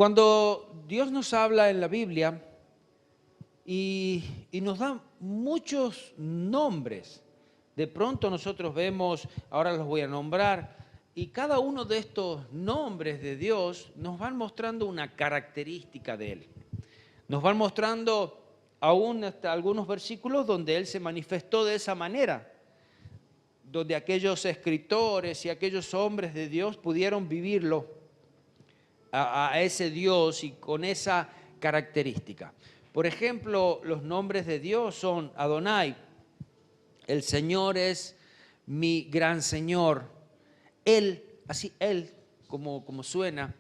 Cuando Dios nos habla en la Biblia y nos da muchos nombres, de pronto nosotros vemos, ahora los voy a nombrar, y cada uno de estos nombres de Dios nos van mostrando una característica de Él. Nos van mostrando aún hasta algunos versículos donde Él se manifestó de esa manera, donde aquellos escritores y aquellos hombres de Dios pudieron vivirlo a ese Dios y con esa característica. Por ejemplo, los nombres de Dios son Adonai, el Señor es mi gran Señor. Él, así Él, como suena,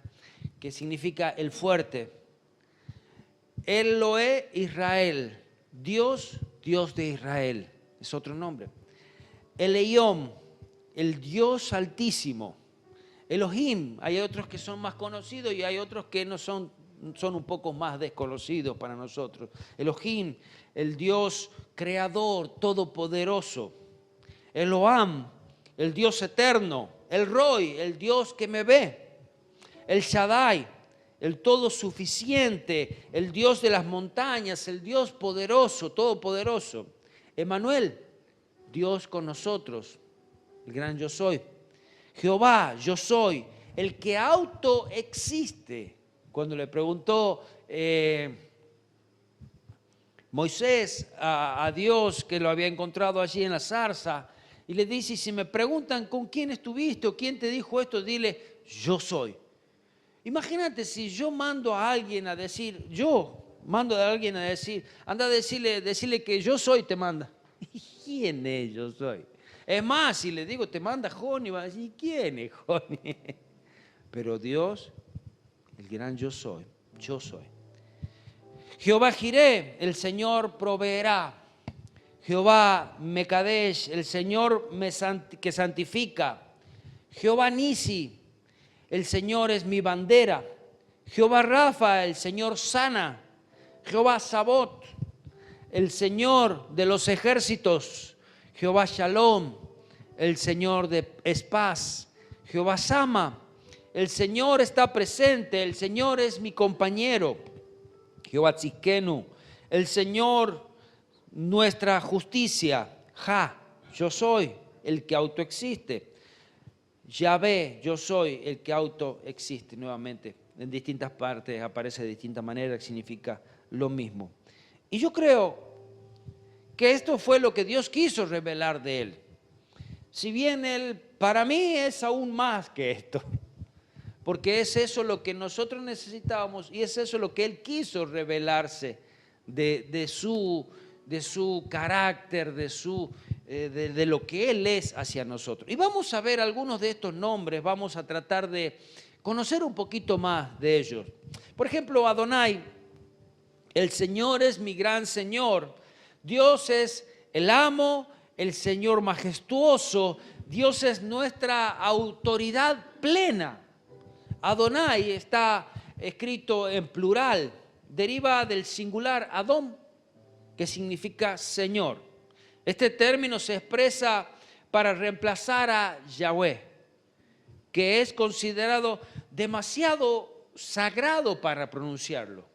que significa el fuerte. Eloé Israel, Dios, Dios de Israel, es otro nombre. Eleyom, el Dios altísimo. Elohim, hay otros que son más conocidos y hay otros que no son un poco más desconocidos para nosotros. Elohim, el Dios creador, todopoderoso. Eloham, el Dios eterno. El Roy, el Dios que me ve. El Shaddai, el todo suficiente, el Dios de las montañas, el Dios poderoso, todopoderoso. Emmanuel, Dios con nosotros, el gran yo soy. Jehová, yo soy, el que autoexiste. Cuando le preguntó Moisés a Dios, que lo había encontrado allí en la zarza, y le dice, si me preguntan con quién estuviste o quién te dijo esto, dile, yo soy. Imagínate si yo mando a alguien a decir, anda a decirle que yo soy, te manda. ¿Quién es yo soy? Es más, si le digo, te manda Joni, va a decir, ¿quién es Joni? Pero Dios, el gran yo soy, yo soy. Jehová Jireh, el Señor proveerá. Jehová Mekadesh, el Señor que santifica. Jehová Nisi, el Señor es mi bandera. Jehová Rafa, el Señor sana. Jehová Sabot, el Señor de los ejércitos. Jehová Shalom, el Señor es paz. Jehová Sama, el Señor está presente, el Señor es mi compañero. Jehová Tzidkenu, el Señor nuestra justicia. Ja, yo soy el que autoexiste. Yahvé, yo soy el que autoexiste. Nuevamente, en distintas partes aparece de distintas maneras, que significa lo mismo. Y yo creo que esto fue lo que Dios quiso revelar de Él. Si bien Él, para mí, es aún más que esto. Porque es eso lo que nosotros necesitábamos y es eso lo que Él quiso revelarse de su carácter, de lo que Él es hacia nosotros. Y vamos a ver algunos de estos nombres, vamos a tratar de conocer un poquito más de ellos. Por ejemplo, Adonai, el Señor es mi gran Señor. Dios es el amo, el Señor majestuoso. Dios es nuestra autoridad plena. Adonai está escrito en plural, deriva del singular Adón, que significa Señor. Este término se expresa para reemplazar a Yahweh, que es considerado demasiado sagrado para pronunciarlo.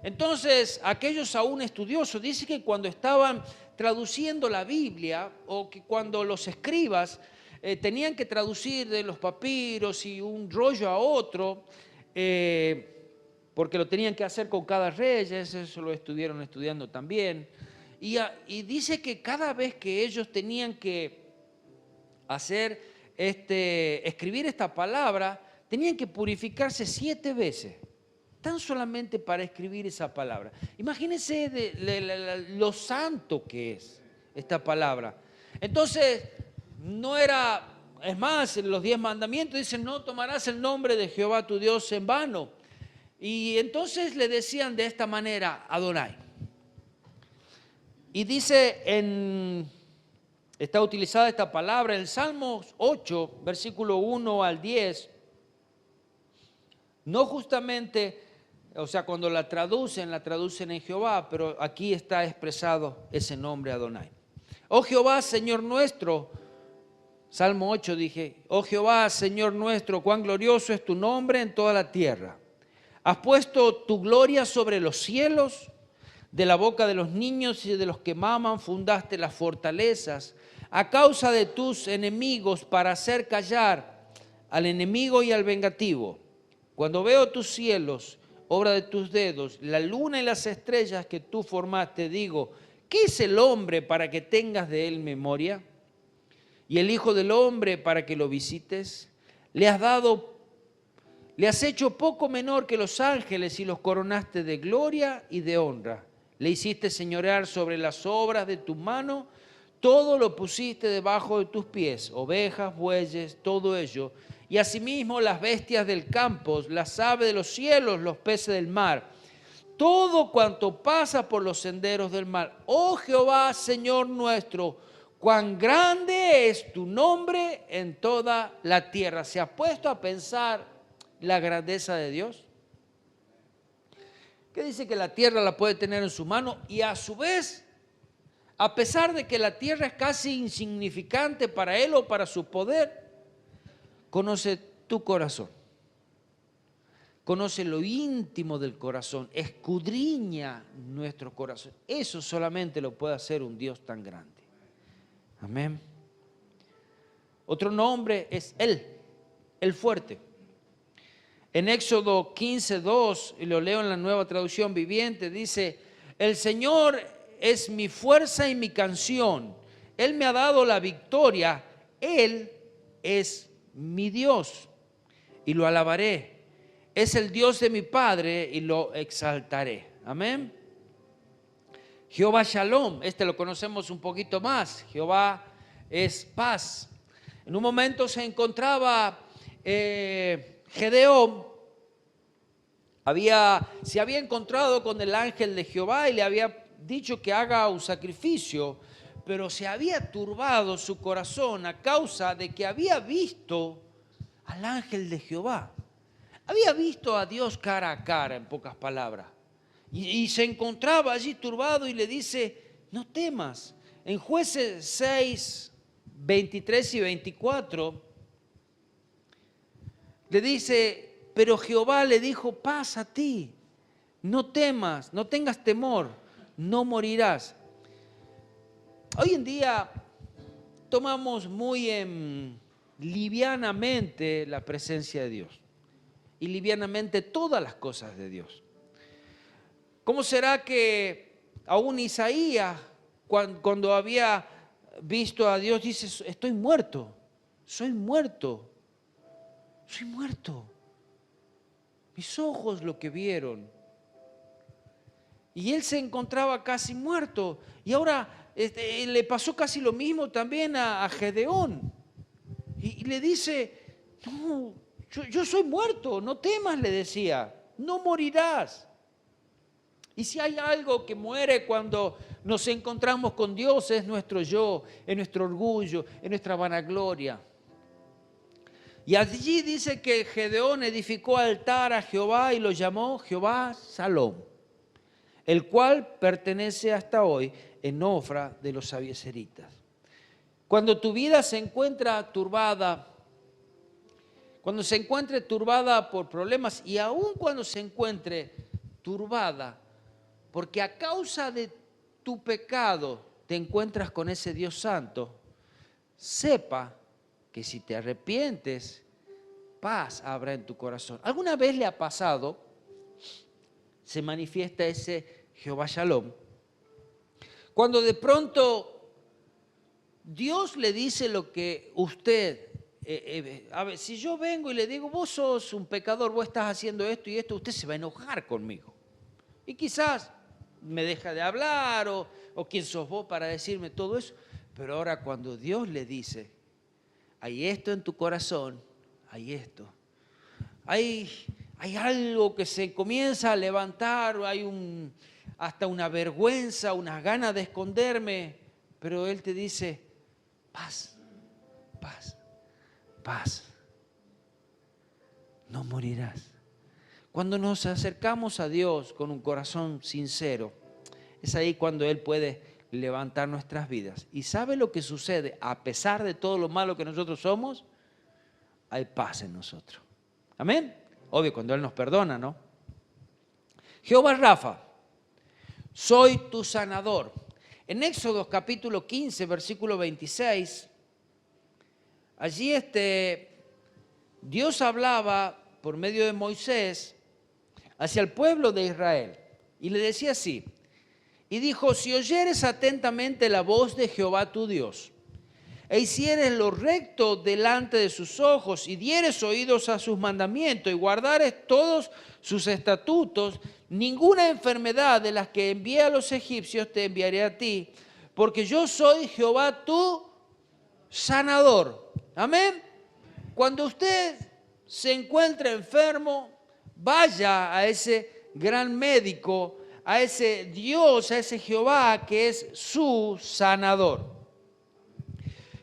Entonces, aquellos aún estudiosos dicen que cuando estaban traduciendo la Biblia o que cuando los escribas tenían que traducir de los papiros y un rollo a otro, porque lo tenían que hacer con cada rey, eso lo estuvieron estudiando también. Y dice que cada vez que ellos tenían que escribir esta palabra, tenían que purificarse 7 veces, tan solamente para escribir esa palabra. Imagínense lo santo que es esta palabra. Entonces, es más, en los 10 mandamientos dicen, no tomarás el nombre de Jehová tu Dios en vano. Y entonces le decían de esta manera, Adonai. Y dice, está utilizada esta palabra en el Salmo 8, versículo 1 al 10. No justamente, o sea, cuando la traducen en Jehová, pero aquí está expresado ese nombre Adonai. Oh Jehová, Señor nuestro, Salmo 8 dije, oh Jehová, Señor nuestro, cuán glorioso es tu nombre en toda la tierra. Has puesto tu gloria sobre los cielos. De la boca de los niños y de los que maman fundaste las fortalezas. A causa de tus enemigos, para hacer callar al enemigo y al vengativo. Cuando veo tus cielos, obra de tus dedos, la luna y las estrellas que tú formaste, digo, ¿qué es el hombre para que tengas de él memoria? Y el Hijo del Hombre para que lo visites. Le has hecho poco menor que los ángeles y los coronaste de gloria y de honra. Le hiciste señorear sobre las obras de tu mano, todo lo pusiste debajo de tus pies, ovejas, bueyes, todo ello, y asimismo las bestias del campo, las aves de los cielos, los peces del mar, todo cuanto pasa por los senderos del mar. Oh Jehová, Señor nuestro, cuán grande es tu nombre en toda la tierra. ¿Se ha puesto a pensar la grandeza de Dios? Que dice que la tierra la puede tener en su mano y a su vez, a pesar de que la tierra es casi insignificante para él o para su poder, conoce tu corazón, conoce lo íntimo del corazón, escudriña nuestro corazón. Eso solamente lo puede hacer un Dios tan grande. Amén. Otro nombre es Él, el fuerte. En Éxodo 15:2, y lo leo en la Nueva Traducción Viviente, dice, el Señor es mi fuerza y mi canción. Él me ha dado la victoria. Él es mi Dios y lo alabaré. Es el Dios de mi Padre y lo exaltaré. Amén. Jehová Shalom, este lo conocemos un poquito más. Jehová es paz. En un momento se encontraba Gedeón, se había encontrado con el ángel de Jehová y le había dicho que haga un sacrificio, pero se había turbado su corazón a causa de que había visto al ángel de Jehová. Había visto a Dios cara a cara, en pocas palabras, y se encontraba allí turbado y le dice, no temas. En Jueces 6, 23 y 24, le dice, pero Jehová le dijo, paz a ti, no temas, no tengas temor, no morirás. Hoy en día tomamos muy livianamente la presencia de Dios y livianamente todas las cosas de Dios. ¿Cómo será que aún Isaías, cuando había visto a Dios, dice, estoy muerto, soy muerto, soy muerto? Mis ojos lo que vieron. Y él se encontraba casi muerto. Y ahora le pasó casi lo mismo también a Gedeón. Y le dice, no, yo soy muerto, no temas, le decía, no morirás. Y si hay algo que muere cuando nos encontramos con Dios, es nuestro yo, es nuestro orgullo, es nuestra vanagloria. Y allí dice que Gedeón edificó altar a Jehová y lo llamó Jehová Shalom, el cual pertenece hasta hoy en Ofra de los abiezeritas. Cuando tu vida se encuentra turbada, cuando se encuentre turbada por problemas y aún cuando se encuentre turbada, porque a causa de tu pecado te encuentras con ese Dios santo, sepa que si te arrepientes, paz habrá en tu corazón. ¿Alguna vez le ha pasado, se manifiesta ese Jehová Shalom, cuando de pronto Dios le dice lo que usted, a ver, si yo vengo y le digo, vos sos un pecador, vos estás haciendo esto y esto, usted se va a enojar conmigo. Y quizás me deja de hablar o quién sos vos para decirme todo eso. Pero ahora cuando Dios le dice, hay esto en tu corazón, hay esto. Hay algo que se comienza a levantar, hay hasta una vergüenza, unas ganas de esconderme, pero Él te dice, paz, paz, paz, no morirás. Cuando nos acercamos a Dios con un corazón sincero, es ahí cuando Él puede levantar nuestras vidas. ¿Y sabe lo que sucede? A pesar de todo lo malo que nosotros somos, hay paz en nosotros. Amén. Obvio, cuando Él nos perdona, ¿no? Jehová Rafa, soy tu sanador. En Éxodo capítulo 15, versículo 26, allí Dios hablaba por medio de Moisés hacia el pueblo de Israel y le decía así, y dijo, si oyeres atentamente la voz de Jehová tu Dios, e hicieres lo recto delante de sus ojos, y dieres oídos a sus mandamientos, y guardares todos sus estatutos, ninguna enfermedad de las que envié a los egipcios te enviaré a ti, porque yo soy Jehová tu sanador. Amén. Cuando usted se encuentra enfermo, vaya a ese gran médico, a ese Dios, a ese Jehová que es su sanador.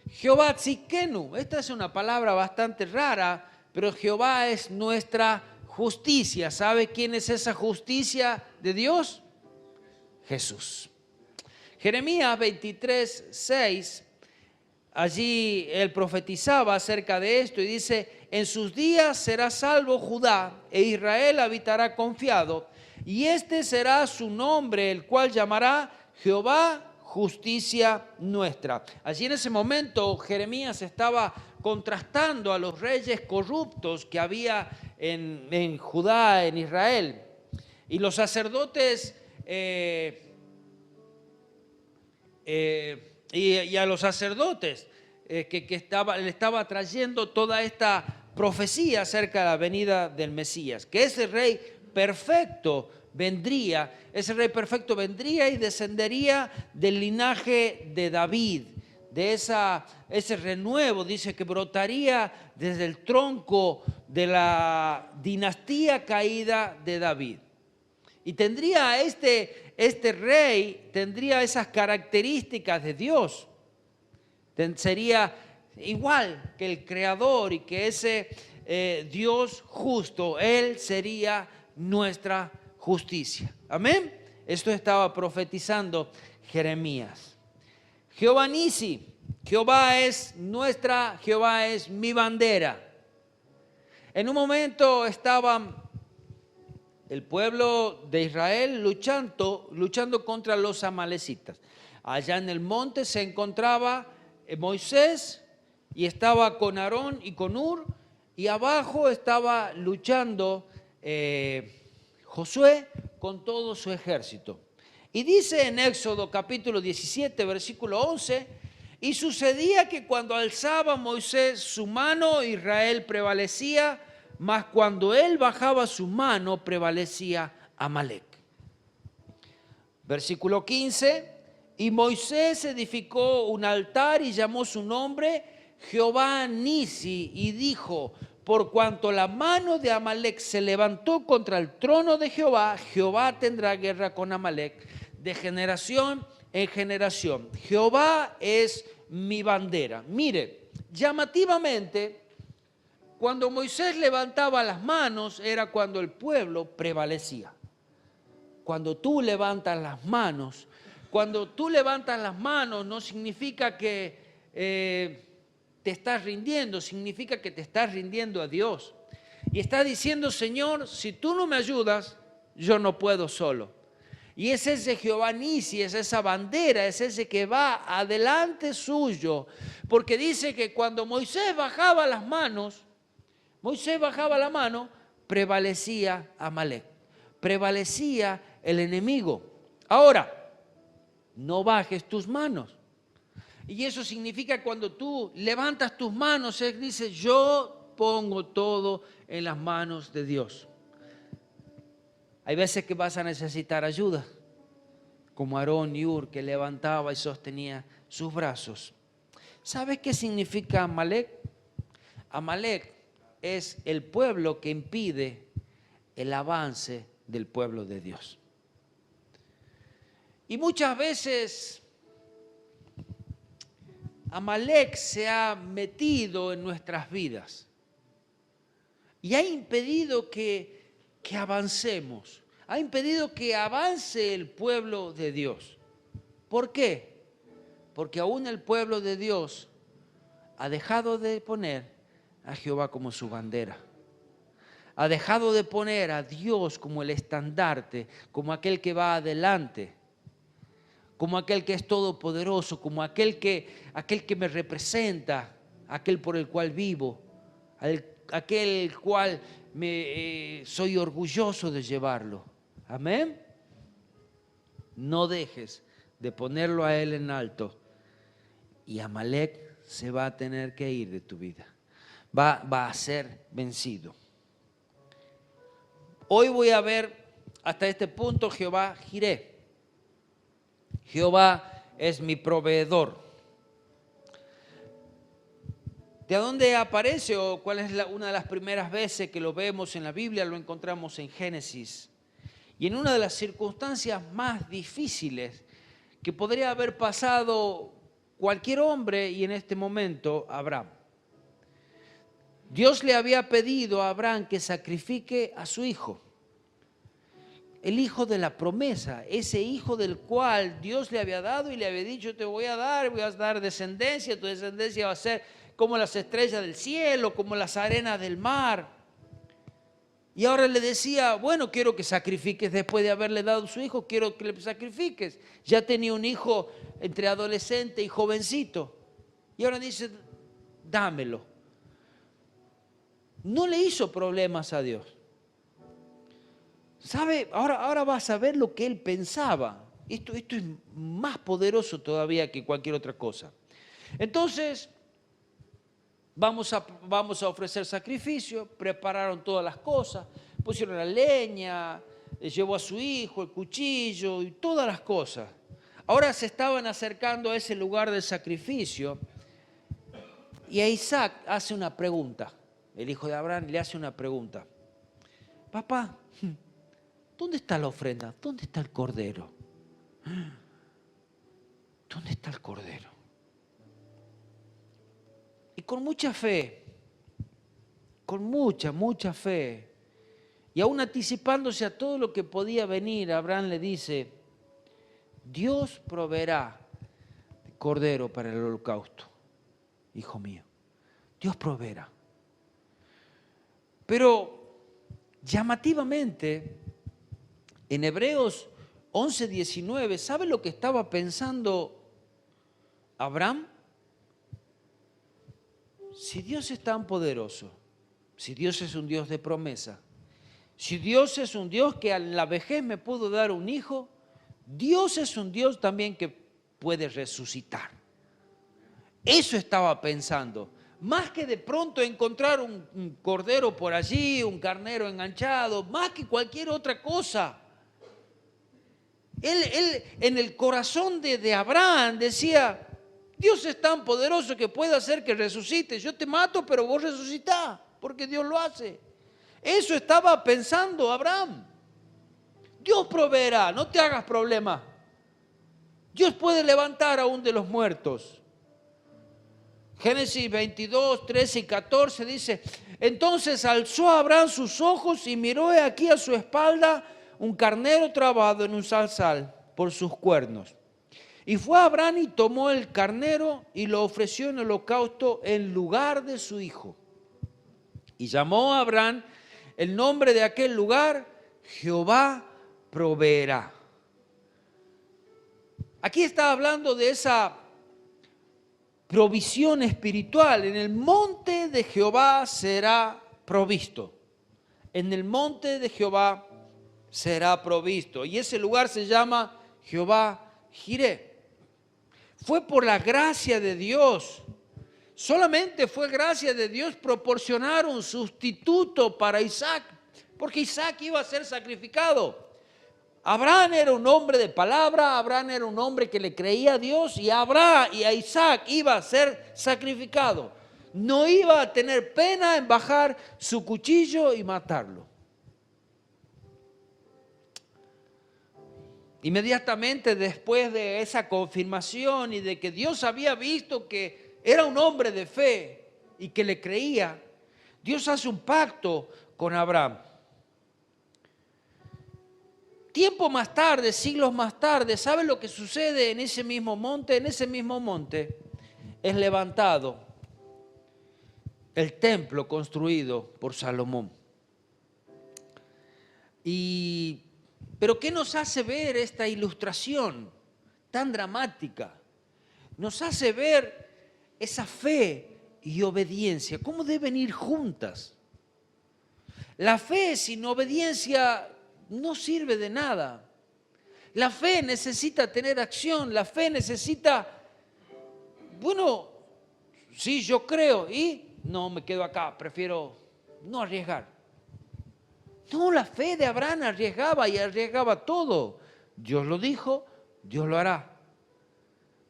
Jehová Tzidkenu, esta es una palabra bastante rara, pero Jehová es nuestra justicia. ¿Sabe quién es esa justicia de Dios? Jesús. Jeremías 23, 6, allí él profetizaba acerca de esto y dice, en sus días será salvo Judá e Israel habitará confiado, y este será su nombre, el cual llamará Jehová justicia nuestra. Allí en ese momento Jeremías estaba contrastando a los reyes corruptos que había en Judá, en Israel. Y los sacerdotes, y a los sacerdotes que le estaba trayendo toda esta profecía acerca de la venida del Mesías, que ese rey perfecto vendría, y descendería del linaje de David, de ese renuevo, dice que brotaría desde el tronco de la dinastía caída de David. Y tendría este rey, tendría esas características de Dios. Sería igual que el Creador y que ese Dios justo, Él sería nuestra justicia. Amén. Esto estaba profetizando Jeremías. Jehová Nisi, Jehová es mi bandera. En un momento estaba el pueblo de Israel luchando contra los amalecitas. Allá en el monte se encontraba Moisés y estaba con Aarón y con Hur, y abajo estaba luchando Josué con todo su ejército. Y dice en Éxodo capítulo 17, versículo 11, y sucedía que cuando alzaba Moisés su mano, Israel prevalecía, mas cuando él bajaba su mano, prevalecía Amalec. Versículo 15, y Moisés edificó un altar y llamó su nombre Jehová Nisi, y dijo, por cuanto la mano de Amalec se levantó contra el trono de Jehová, Jehová tendrá guerra con Amalec de generación en generación. Jehová es mi bandera. Mire, llamativamente, cuando Moisés levantaba las manos era cuando el pueblo prevalecía. Cuando tú levantas las manos, no significa que te estás rindiendo, significa que te estás rindiendo a Dios. Y está diciendo, Señor, si tú no me ayudas, yo no puedo solo. Y es ese Jehová Nisi, es esa bandera, es ese que va adelante suyo. Porque dice que cuando Moisés bajaba la mano, prevalecía Amalec, prevalecía el enemigo. Ahora, no bajes tus manos. Y eso significa cuando tú levantas tus manos, Él dice, yo pongo todo en las manos de Dios. Hay veces que vas a necesitar ayuda, como Aarón y Hur, que levantaba y sostenía sus brazos. ¿Sabes qué significa Amalec? Amalec es el pueblo que impide el avance del pueblo de Dios. Y muchas veces Amalec se ha metido en nuestras vidas y ha impedido que avancemos, ha impedido que avance el pueblo de Dios. ¿Por qué? Porque aún el pueblo de Dios ha dejado de poner a Jehová como su bandera. ha dejado de poner a Dios como el estandarte, como aquel que va adelante, como aquel que es todopoderoso, como aquel que me representa, aquel por el cual vivo, aquel cual soy orgulloso de llevarlo. Amén. No dejes de ponerlo a Él en alto y Amalek se va a tener que ir de tu vida. Va a ser vencido. Hoy voy a ver hasta este punto Jehová Jireh. Jehová es mi proveedor. ¿De dónde aparece o cuál es una de las primeras veces que lo vemos en la Biblia? Lo encontramos en Génesis. Y en una de las circunstancias más difíciles que podría haber pasado cualquier hombre y en este momento Abraham. Dios le había pedido a Abraham que sacrifique a su hijo. El hijo de la promesa, ese hijo del cual Dios le había dado y le había dicho, te voy a dar descendencia, tu descendencia va a ser como las estrellas del cielo, como las arenas del mar. Y ahora le decía, bueno, quiero que sacrifiques después de haberle dado su hijo, quiero que le sacrifiques. Ya tenía un hijo entre adolescente y jovencito. Y ahora dice, dámelo. No le hizo problemas a Dios. ¿Sabe? Ahora vas a ver lo que él pensaba. Esto es más poderoso todavía que cualquier otra cosa. Entonces, vamos a ofrecer sacrificio, prepararon todas las cosas, pusieron la leña, llevó a su hijo, el cuchillo y todas las cosas. Ahora se estaban acercando a ese lugar del sacrificio y a Isaac hace una pregunta. El hijo de Abraham le hace una pregunta. Papá, ¿dónde está la ofrenda? ¿Dónde está el cordero? ¿Dónde está el cordero? Y con mucha fe, con mucha fe, y aún anticipándose a todo lo que podía venir, Abraham le dice, Dios proveerá cordero para el holocausto, hijo mío. Dios proveerá. Pero llamativamente, en Hebreos 11:19, ¿sabe lo que estaba pensando Abraham? Si Dios es tan poderoso, si Dios es un Dios de promesa, si Dios es un Dios que en la vejez me pudo dar un hijo, Dios es un Dios también que puede resucitar. Eso estaba pensando. Más que de pronto encontrar un cordero por allí, un carnero enganchado, más que cualquier otra cosa. Él en el corazón de Abraham decía, Dios es tan poderoso que puede hacer que resucite. Yo te mato, pero vos resucitás, porque Dios lo hace. Eso estaba pensando Abraham. Dios proveerá, no te hagas problema. Dios puede levantar aún de los muertos. Génesis 22, 13 y 14 dice, entonces alzó Abraham sus ojos y miró aquí a su espalda un carnero trabado en un zarzal por sus cuernos. Y fue Abraham y tomó el carnero y lo ofreció en holocausto en lugar de su hijo. Y llamó a Abraham el nombre de aquel lugar, Jehová proveerá. Aquí está hablando de esa provisión espiritual. En el monte de Jehová será provisto. En el monte de Jehová será provisto. Y ese lugar se llama Jehová Jireh. Fue por la gracia de Dios. Solamente fue gracia de Dios proporcionar un sustituto para Isaac, porque Isaac iba a ser sacrificado. Abraham era un hombre de palabra, Abraham era un hombre que le creía a Dios y a Isaac iba a ser sacrificado. No iba a tener pena en bajar su cuchillo y matarlo. Inmediatamente después de esa confirmación y de que Dios había visto que era un hombre de fe y que le creía, Dios hace un pacto con Abraham. Tiempo más tarde, siglos más tarde, ¿sabe lo que sucede en ese mismo monte? En ese mismo monte es levantado el templo construido por Salomón. Pero ¿qué nos hace ver esta ilustración tan dramática? Nos hace ver esa fe y obediencia, cómo deben ir juntas. La fe sin obediencia no sirve de nada. La fe necesita tener acción, la fe necesita, bueno, sí, yo creo y no me quedo acá, prefiero no arriesgar. No, la fe de Abraham arriesgaba y arriesgaba todo. Dios lo dijo, Dios lo hará.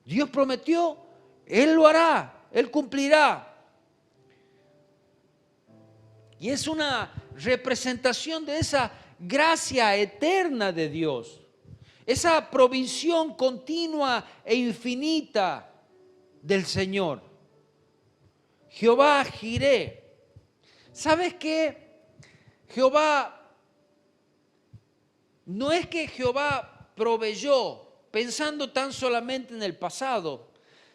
Dios prometió, Él lo hará, Él cumplirá. Y es una representación de esa gracia eterna de Dios, esa provisión continua e infinita del Señor. Jehová Jireh. ¿Sabes qué? Jehová, no es que Jehová proveyó pensando tan solamente en el pasado,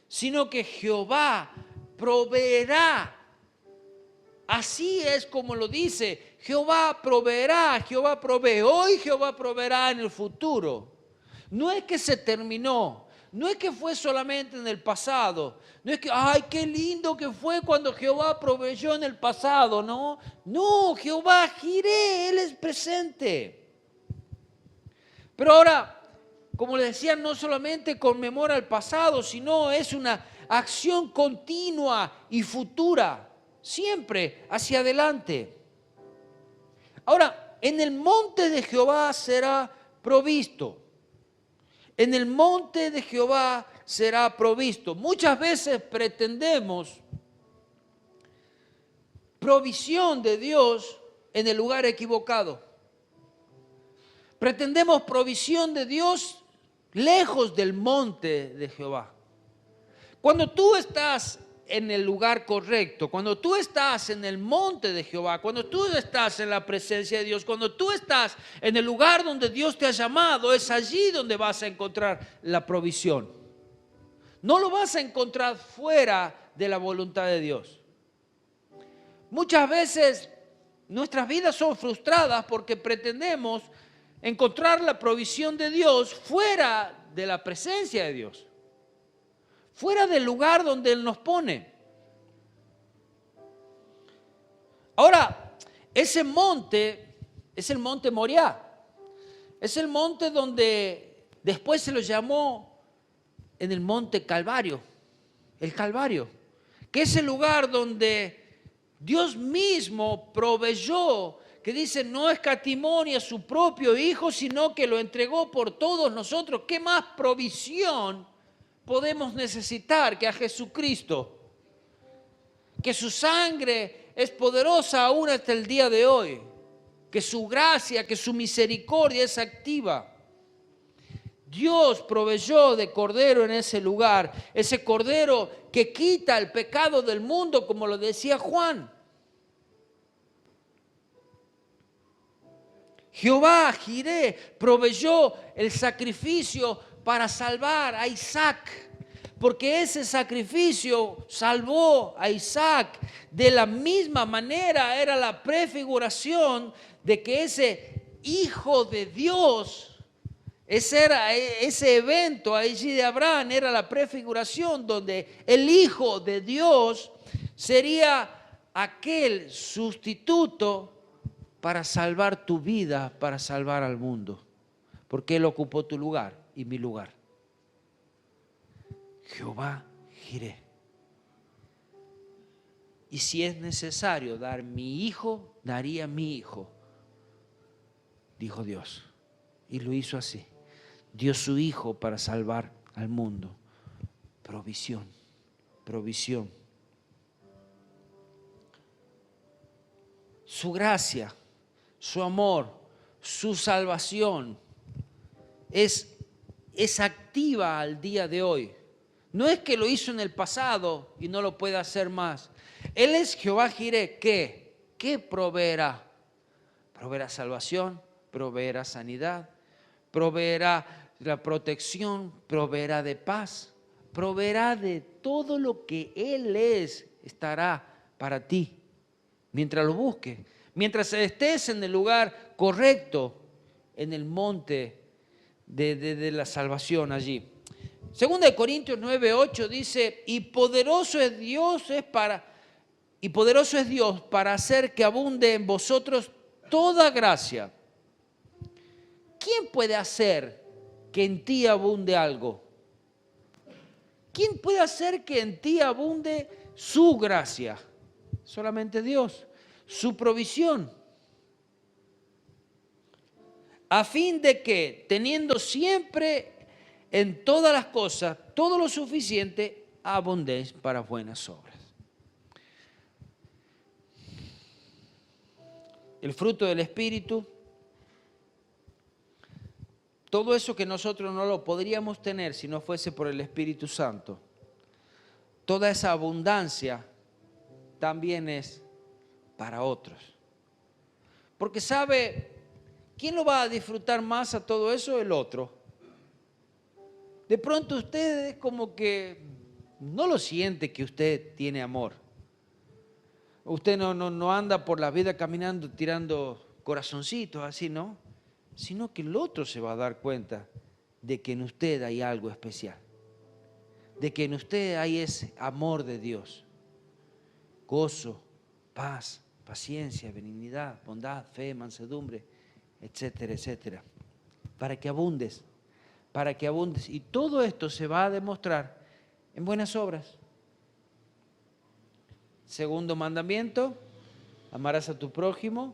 sino que Jehová proveerá. Así es como lo dice, Jehová proveerá, Jehová provee hoy, Jehová proveerá en el futuro. No es que se terminó, no es que fue solamente en el pasado, no es que, ay, qué lindo que fue cuando Jehová proveyó en el pasado, no. No, Jehová Jireh, Él es presente. Pero ahora, como les decía, no solamente conmemora el pasado, sino es una acción continua y futura, siempre hacia adelante. Ahora, en el monte de Jehová será provisto. En el monte de Jehová será provisto. Muchas veces pretendemos provisión de Dios en el lugar equivocado. Pretendemos provisión de Dios lejos del monte de Jehová. Cuando tú estás en el lugar correcto, cuando tú estás en el monte de Jehová, cuando tú estás en la presencia de Dios, cuando tú estás en el lugar donde Dios te ha llamado, es allí donde vas a encontrar la provisión. No lo vas a encontrar fuera de la voluntad de Dios. Muchas veces nuestras vidas son frustradas porque pretendemos encontrar la provisión de Dios fuera de la presencia de Dios, fuera del lugar donde Él nos pone. Ahora, ese monte es el monte Moriah. Es el monte donde después se lo llamó en el monte Calvario, el Calvario, que es el lugar donde Dios mismo proveyó, que dice no escatimó ni a su propio Hijo, sino que lo entregó por todos nosotros. ¿Qué más provisión podemos necesitar que a Jesucristo? Que su sangre es poderosa aún hasta el día de hoy, que su gracia, que su misericordia es activa. Dios proveyó de cordero en ese lugar, ese cordero que quita el pecado del mundo, como lo decía Juan. Jehová Jireh proveyó el sacrificio para salvar a Isaac, porque ese sacrificio salvó a Isaac. De la misma manera era la prefiguración de que ese Hijo de Dios, ese evento allí de Abraham era la prefiguración donde el Hijo de Dios sería aquel sustituto para salvar tu vida, para salvar al mundo, porque Él ocupó tu lugar y mi lugar. Jehová Jireh. Y si es necesario dar mi hijo, daría mi hijo, dijo Dios. Y lo hizo así. Dio su hijo para salvar al mundo. Provisión, provisión. Su gracia, su amor, su salvación es activa al día de hoy. No es que lo hizo en el pasado y no lo puede hacer más. Él es Jehová Jireh, ¿qué proveerá? Proveerá salvación, proveerá sanidad, proveerá la protección, proveerá de paz, proveerá de todo lo que Él es, estará para ti. Mientras lo busques, mientras estés en el lugar correcto en el monte de la salvación allí. Segunda de Corintios 9:8 dice, y poderoso es Dios para hacer que abunde en vosotros toda gracia. ¿Quién puede hacer que en ti abunde algo? ¿Quién puede hacer que en ti abunde su gracia? Solamente Dios, su provisión. A fin de que, teniendo siempre en todas las cosas todo lo suficiente, abundéis para buenas obras. El fruto del Espíritu, todo eso que nosotros no lo podríamos tener si no fuese por el Espíritu Santo, toda esa abundancia también es para otros. Porque ¿sabe quién lo va a disfrutar más a todo eso? El otro. De pronto usted es como que no lo siente que usted tiene amor. Usted no anda por la vida caminando tirando corazoncitos así, ¿no? Sino que el otro se va a dar cuenta de que en usted hay algo especial. De que en usted hay ese amor de Dios. Gozo, paz, paciencia, benignidad, bondad, fe, mansedumbre, etcétera, etcétera. Para que abundes. Y todo esto se va a demostrar en buenas obras. Segundo mandamiento, amarás a tu prójimo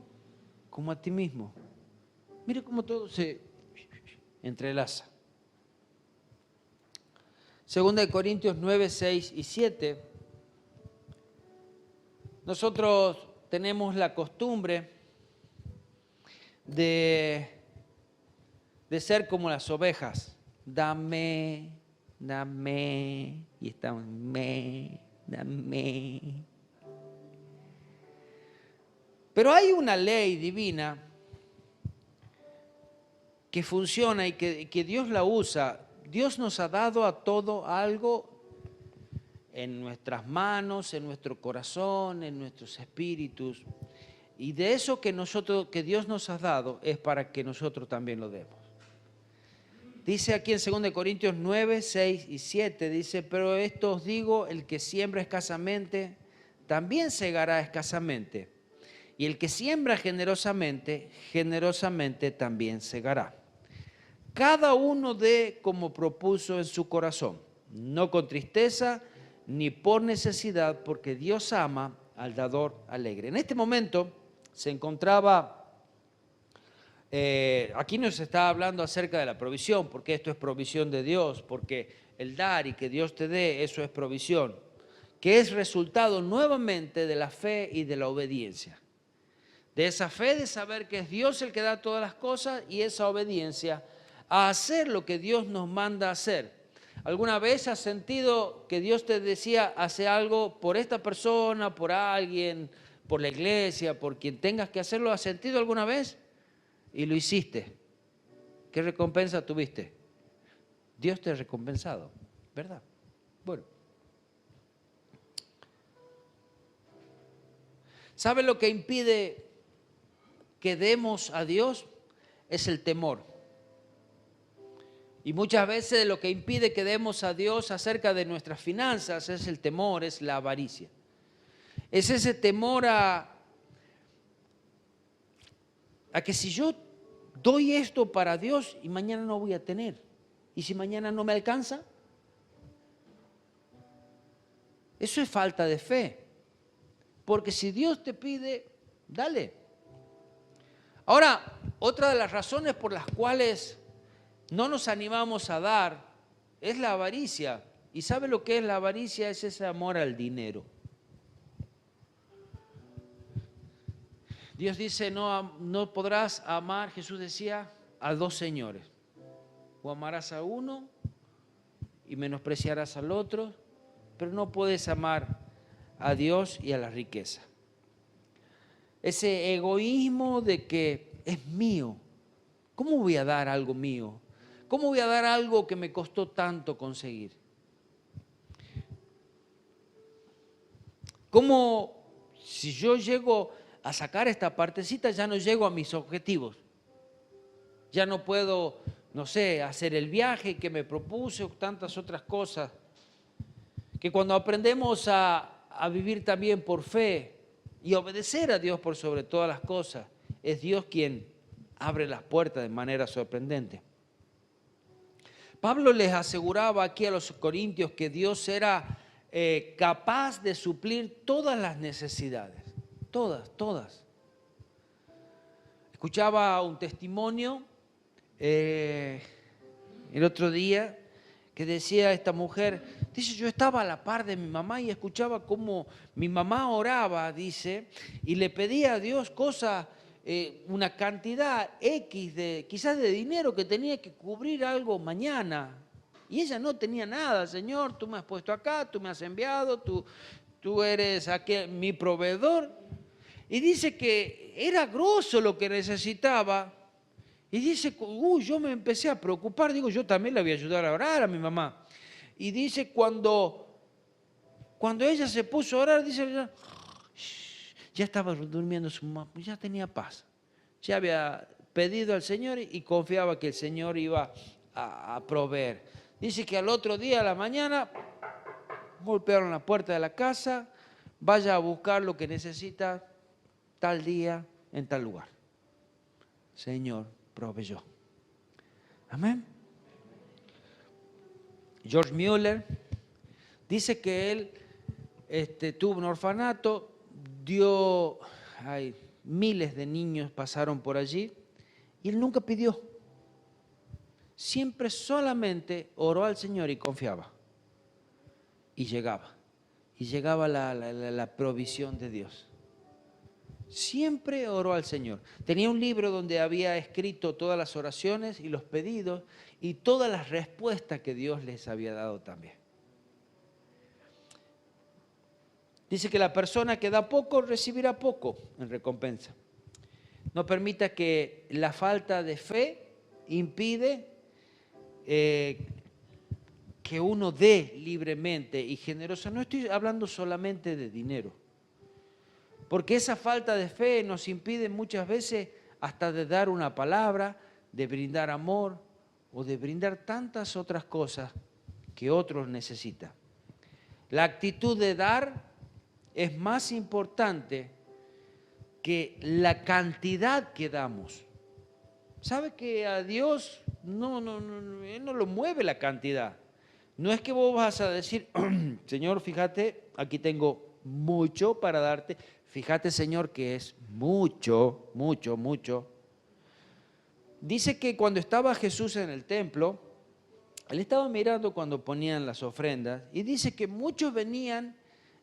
como a ti mismo. Mire cómo todo se entrelaza. Segunda de Corintios 9, 6 y 7. Nosotros tenemos la costumbre de ser como las ovejas. Dame, y estamos, dame. Pero hay una ley divina que funciona y que Dios la usa. Dios nos ha dado a todo algo en nuestras manos, en nuestro corazón, en nuestros espíritus. Y de eso que Dios nos ha dado es para que nosotros también lo demos. Dice aquí en 2 Corintios 9, 6 y 7, dice, pero esto os digo, el que siembra escasamente, también segará escasamente. Y el que siembra generosamente, generosamente también segará. Cada uno dé como propuso en su corazón, no con tristeza ni por necesidad, porque Dios ama al dador alegre. En este momento se encontraba, aquí nos está hablando acerca de la provisión, porque esto es provisión de Dios, porque el dar y que Dios te dé, eso es provisión, que es resultado nuevamente de la fe y de la obediencia. De esa fe de saber que es Dios el que da todas las cosas y esa obediencia a hacer lo que Dios nos manda a hacer. ¿Alguna vez has sentido que Dios te decía, hace algo por esta persona, por alguien, por la iglesia, por quien tengas que hacerlo? ¿Has sentido alguna vez? Y lo hiciste. ¿Qué recompensa tuviste? Dios te ha recompensado, ¿verdad? Bueno. ¿Sabe lo que impide que demos a Dios? Es el temor. Y muchas veces lo que impide que demos a Dios acerca de nuestras finanzas es el temor, es la avaricia. Es ese temor a que si yo doy esto para Dios y mañana no voy a tener. ¿Y si mañana no me alcanza? Eso es falta de fe. Porque si Dios te pide, dale. Ahora, otra de las razones por las cuales no nos animamos a dar es la avaricia. ¿Y sabe lo que es la avaricia? Es ese amor al dinero. Dios dice, no podrás amar, Jesús decía, a dos señores. O amarás a uno y menospreciarás al otro, pero no puedes amar a Dios y a la riqueza. Ese egoísmo de que es mío. ¿Cómo voy a dar algo mío? ¿Cómo voy a dar algo que me costó tanto conseguir? ¿Cómo si yo llego a sacar esta partecita, ya no llego a mis objetivos. Ya no puedo, no sé, hacer el viaje que me propuse o tantas otras cosas. Que cuando aprendemos a vivir también por fe y obedecer a Dios por sobre todas las cosas, es Dios quien abre las puertas de manera sorprendente. Pablo les aseguraba aquí a los corintios que Dios era capaz de suplir todas las necesidades, todas. Escuchaba un testimonio el otro día que decía esta mujer, dice, yo estaba a la par de mi mamá y escuchaba cómo mi mamá oraba, dice, y le pedía a Dios cosas, una cantidad X quizás de dinero que tenía que cubrir algo mañana. Y ella no tenía nada, Señor, tú me has puesto acá, tú me has enviado, tú eres aquí mi proveedor. Y dice que era grosso lo que necesitaba. Y dice, yo me empecé a preocupar, digo, yo también le voy a ayudar a orar a mi mamá. Y dice, cuando ella se puso a orar, dice, ya estaba durmiendo su mamá, ya tenía paz. Ya había pedido al Señor y confiaba que el Señor iba a proveer. Dice que al otro día, a la mañana, golpearon la puerta de la casa, vaya a buscar lo que necesita tal día en tal lugar. Señor proveyó. Amén. George Mueller dice que él tuvo un orfanato, miles de niños pasaron por allí y él nunca pidió. Siempre solamente oró al Señor y confiaba. Y llegaba la provisión de Dios. Siempre oró al Señor. Tenía un libro donde había escrito todas las oraciones y los pedidos y todas las respuestas que Dios les había dado también. Dice que la persona que da poco recibirá poco en recompensa. No permita que la falta de fe impide que uno dé libremente y generosa. No estoy hablando solamente de dinero. Porque esa falta de fe nos impide muchas veces hasta de dar una palabra, de brindar amor o de brindar tantas otras cosas que otros necesitan. La actitud de dar es más importante que la cantidad que damos. ¿Sabe que a Dios Él no lo mueve la cantidad? No es que vos vas a decir, Señor, fíjate, aquí tengo mucho para darte. Fíjate, Señor, que es mucho. Dice que cuando estaba Jesús en el templo, él estaba mirando cuando ponían las ofrendas y dice que muchos venían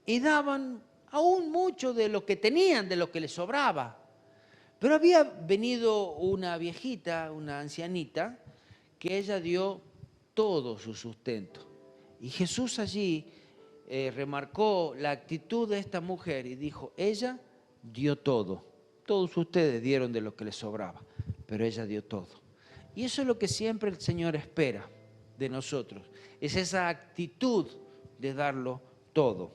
y daban aún mucho de lo que tenían, de lo que les sobraba. Pero había venido una viejita, una ancianita, que ella dio todo su sustento. Y Jesús allí remarcó la actitud de esta mujer y dijo, ella dio todo. Todos ustedes dieron de lo que les sobraba, pero ella dio todo. Y eso es lo que siempre el Señor espera de nosotros, es esa actitud de darlo todo.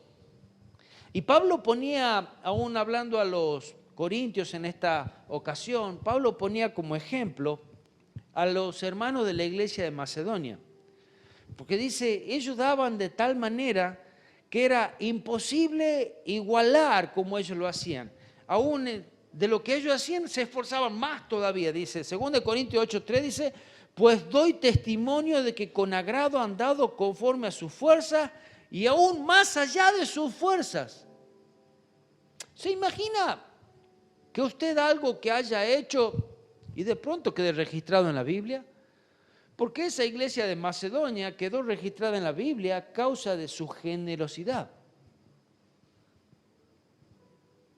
Y Pablo ponía, aún hablando a los corintios en esta ocasión, Pablo ponía como ejemplo a los hermanos de la iglesia de Macedonia. Porque dice, ellos daban de tal manera que era imposible igualar como ellos lo hacían. Aún de lo que ellos hacían se esforzaban más todavía, dice. 2 Corintios 8:3 dice, pues doy testimonio de que con agrado han dado conforme a sus fuerzas y aún más allá de sus fuerzas. ¿Se imagina que usted algo que haya hecho y de pronto quede registrado en la Biblia? Porque esa iglesia de Macedonia quedó registrada en la Biblia a causa de su generosidad.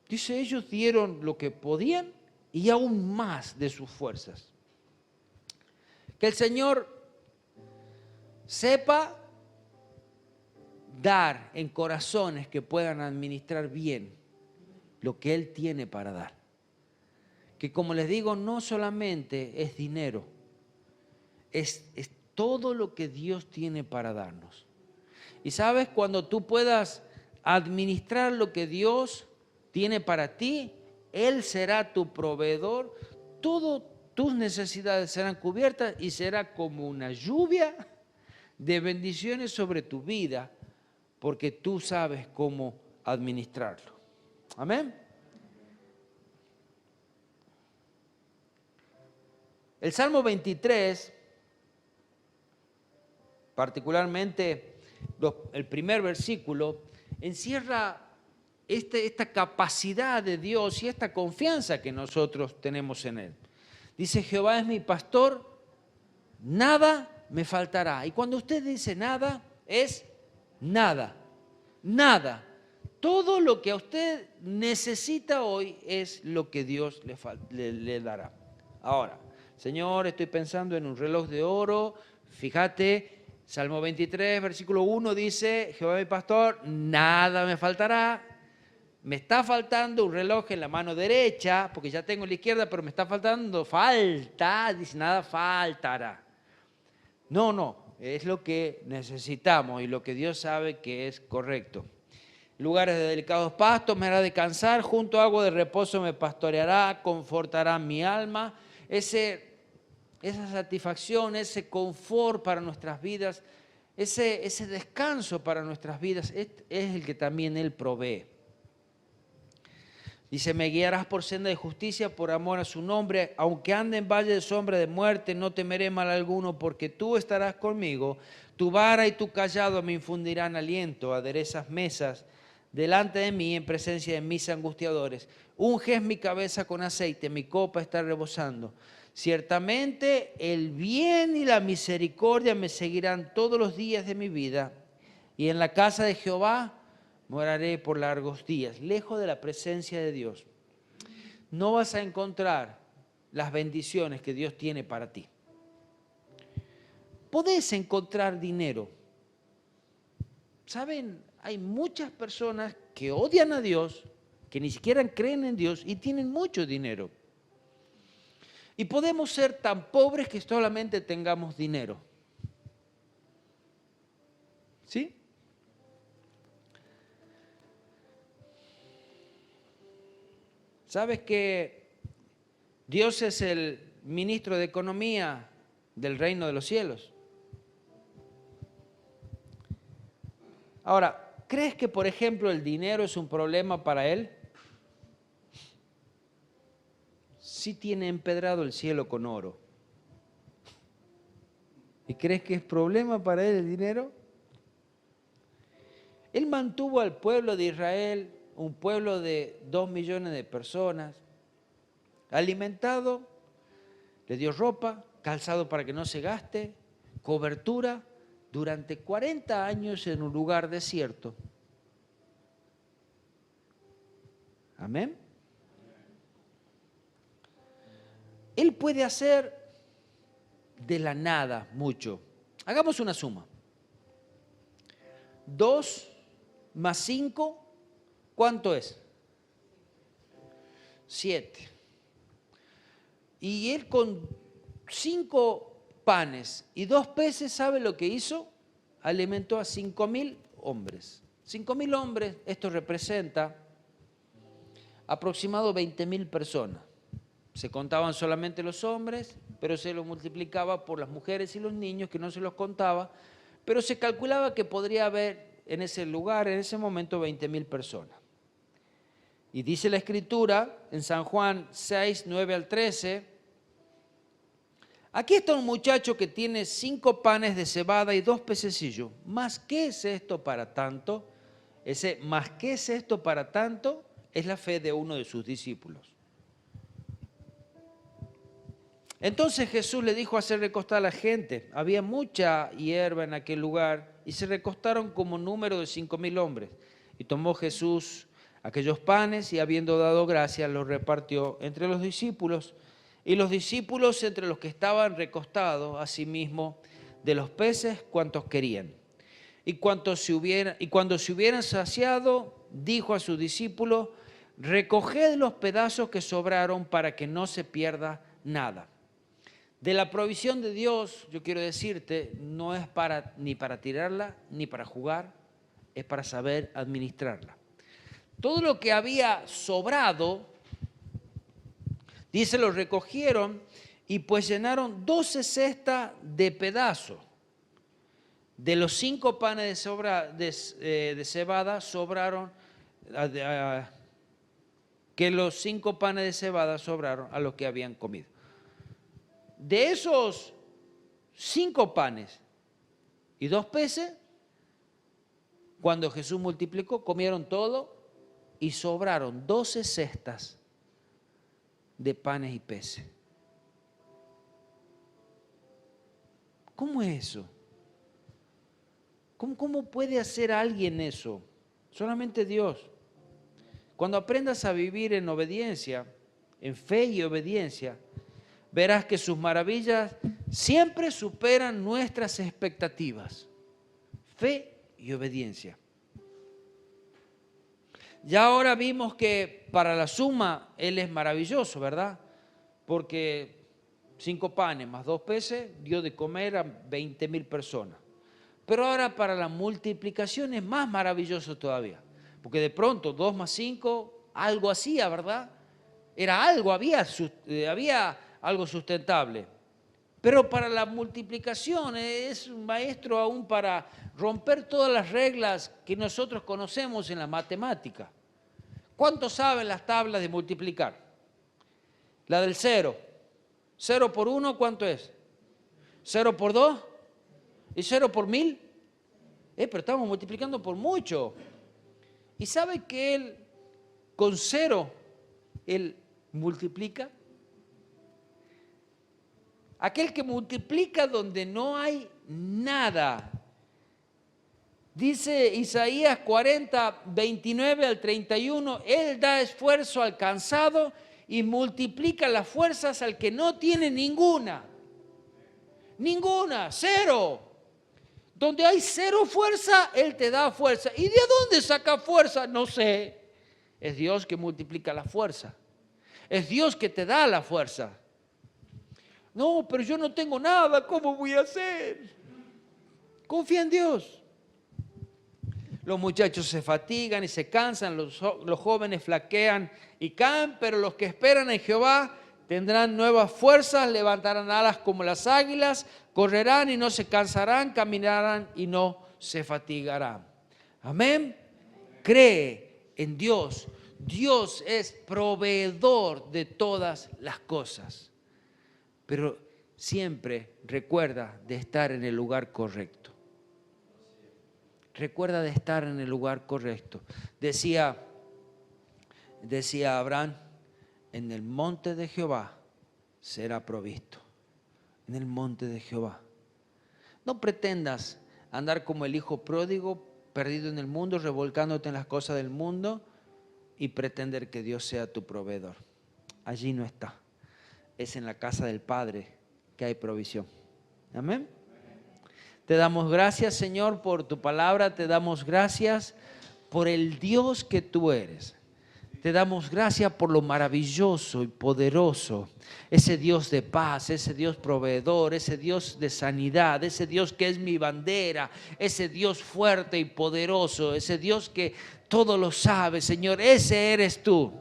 Dice, ellos dieron lo que podían y aún más de sus fuerzas. Que el Señor sepa dar en corazones que puedan administrar bien lo que Él tiene para dar. Que como les digo, no solamente es dinero, es todo lo que Dios tiene para darnos. Y sabes, cuando tú puedas administrar lo que Dios tiene para ti, Él será tu proveedor, todas tus necesidades serán cubiertas y será como una lluvia de bendiciones sobre tu vida, porque tú sabes cómo administrarlo. Amén. El Salmo 23, particularmente el primer versículo, encierra esta capacidad de Dios y esta confianza que nosotros tenemos en Él. Dice, Jehová es mi pastor, nada me faltará. Y cuando usted dice nada, es nada, nada. Todo lo que a usted necesita hoy es lo que Dios le dará. Ahora, Señor, estoy pensando en un reloj de oro. Fíjate, Salmo 23, versículo 1 dice, Jehová mi pastor, nada me faltará. Me está faltando un reloj en la mano derecha, porque ya tengo la izquierda, pero me está faltando, dice, nada faltará. No, es lo que necesitamos y lo que Dios sabe que es correcto. Lugares de delicados pastos me hará descansar, junto a agua de reposo me pastoreará, confortará mi alma. Esa satisfacción, ese confort para nuestras vidas, ese descanso para nuestras vidas, es el que también Él provee. Dice, me guiarás por senda de justicia por amor a su nombre, aunque ande en valle de sombra de muerte, no temeré mal alguno, porque tú estarás conmigo, tu vara y tu cayado me infundirán aliento, aderezas mesas delante de mí en presencia de mis angustiadores. Unges mi cabeza con aceite, mi copa está rebosando. Ciertamente el bien y la misericordia me seguirán todos los días de mi vida, y en la casa de Jehová moraré por largos días. Lejos de la presencia de Dios, no vas a encontrar las bendiciones que Dios tiene para ti. Podés encontrar dinero. ¿Saben? Hay muchas personas que odian a Dios, que ni siquiera creen en Dios y tienen mucho dinero. Y podemos ser tan pobres que solamente tengamos dinero. ¿Sí? ¿Sabes que Dios es el ministro de Economía del reino de los cielos? Ahora, ¿crees que, por ejemplo, el dinero es un problema para Él? Sí tiene empedrado el cielo con oro. ¿Y crees que es problema para Él el dinero? Él mantuvo al pueblo de Israel, un pueblo de 2 millones de personas, alimentado, le dio ropa, calzado para que no se gaste, cobertura, durante 40 años en un lugar desierto. Amén. Él puede hacer de la nada mucho. Hagamos una suma. 2 más 5, ¿cuánto es? 7. Y él con 5 panes y 2 peces, ¿sabe lo que hizo? Alimentó a 5.000 hombres. 5.000 hombres, esto representa aproximadamente 20.000 personas. Se contaban solamente los hombres, pero se los multiplicaba por las mujeres y los niños, que no se los contaba, pero se calculaba que podría haber en ese lugar, en ese momento, 20.000 personas. Y dice la Escritura en San Juan 6, 9 al 13, aquí está un muchacho que tiene 5 panes de cebada y 2 pececillos. ¿Más qué es esto para tanto? Ese más qué es esto para tanto es la fe de uno de sus discípulos. Entonces Jesús le dijo hacer recostar a la gente. Había mucha hierba en aquel lugar y se recostaron como número de 5.000 hombres. Y tomó Jesús aquellos panes y, habiendo dado gracias, los repartió entre los discípulos. Y los discípulos entre los que estaban recostados, asimismo de los peces cuantos querían. Y cuando se hubieran saciado, dijo a sus discípulos: recoged los pedazos que sobraron para que no se pierda nada. De la provisión de Dios, yo quiero decirte, no es ni para tirarla ni para jugar, es para saber administrarla. Todo lo que había sobrado Dice, los recogieron y pues llenaron 12 cestas de pedazos. De los 5 panes de cebada sobraron, que los 5 panes de cebada sobraron a los que habían comido. De esos 5 panes y 2 peces, cuando Jesús multiplicó, comieron todo y sobraron 12 cestas de panes y peces. ¿Cómo es eso? ¿Cómo puede hacer alguien eso? Solamente Dios. Cuando aprendas a vivir en obediencia, en fe y obediencia, verás que sus maravillas siempre superan nuestras expectativas. Fe y obediencia. Ya ahora vimos que para la suma Él es maravilloso, ¿verdad? Porque 5 panes más 2 peces dio de comer a 20.000 personas. Pero ahora para la multiplicación es más maravilloso todavía. Porque de pronto 2 más 5, algo hacía, ¿verdad? Era algo, había algo sustentable. Pero para la multiplicación es un maestro aún para romper todas las reglas que nosotros conocemos en la matemática. ¿Cuántos saben las tablas de multiplicar? La del 0. 0 por 1, ¿cuánto es? 0 por 2 y 0 por 1000. Pero estamos multiplicando por mucho. ¿Y sabe que Él con 0, Él multiplica? Aquel que multiplica donde no hay nada. Dice Isaías 40, 29 al 31, Él da esfuerzo al cansado y multiplica las fuerzas al que no tiene ninguna. Ninguna, 0. Donde hay 0 fuerza, Él te da fuerza. ¿Y de dónde saca fuerza? No sé. Es Dios que multiplica la fuerza. Es Dios que te da la fuerza. No, pero yo no tengo nada, ¿cómo voy a hacer? Confía en Dios. Los muchachos se fatigan y se cansan, los jóvenes flaquean y caen, pero los que esperan en Jehová tendrán nuevas fuerzas, levantarán alas como las águilas, correrán y no se cansarán, caminarán y no se fatigarán. Amén. Cree en Dios. Dios es proveedor de todas las cosas. Pero siempre recuerda de estar en el lugar correcto. Recuerda de estar en el lugar correcto. Decía Abraham, en el monte de Jehová será provisto. En el monte de Jehová. No pretendas andar como el hijo pródigo, perdido en el mundo, revolcándote en las cosas del mundo y pretender que Dios sea tu proveedor. Allí no está. Es en la casa del Padre que hay provisión. Amén. Te damos gracias, Señor, por tu palabra. Te damos gracias por el Dios que tú eres. Te damos gracias por lo maravilloso y poderoso. Ese Dios de paz, ese Dios proveedor, ese Dios de sanidad, ese Dios que es mi bandera, ese Dios fuerte y poderoso, ese Dios que todo lo sabe, Señor. Ese eres tú.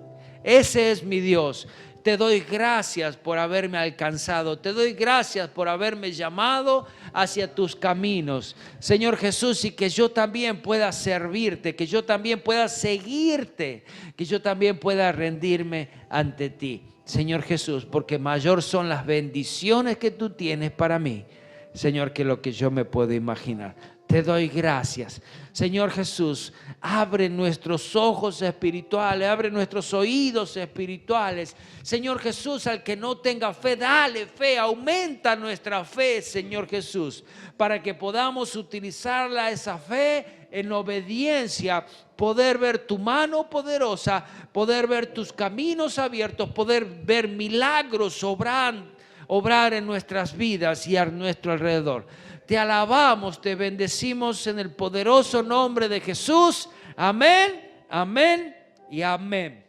Ese es mi Dios. Te doy gracias por haberme alcanzado. Te doy gracias por haberme llamado hacia tus caminos, Señor Jesús, y que yo también pueda servirte, que yo también pueda seguirte, que yo también pueda rendirme ante ti, Señor Jesús, porque mayor son las bendiciones que tú tienes para mí, Señor, que lo que yo me puedo imaginar. Te doy gracias. Señor Jesús, abre nuestros ojos espirituales, abre nuestros oídos espirituales. Señor Jesús, al que no tenga fe, dale fe, aumenta nuestra fe, Señor Jesús, para que podamos utilizarla, esa fe, en obediencia, poder ver tu mano poderosa, poder ver tus caminos abiertos, poder ver milagros obrar en nuestras vidas y a nuestro alrededor. Te alabamos, te bendecimos en el poderoso nombre de Jesús. Amén, amén y amén.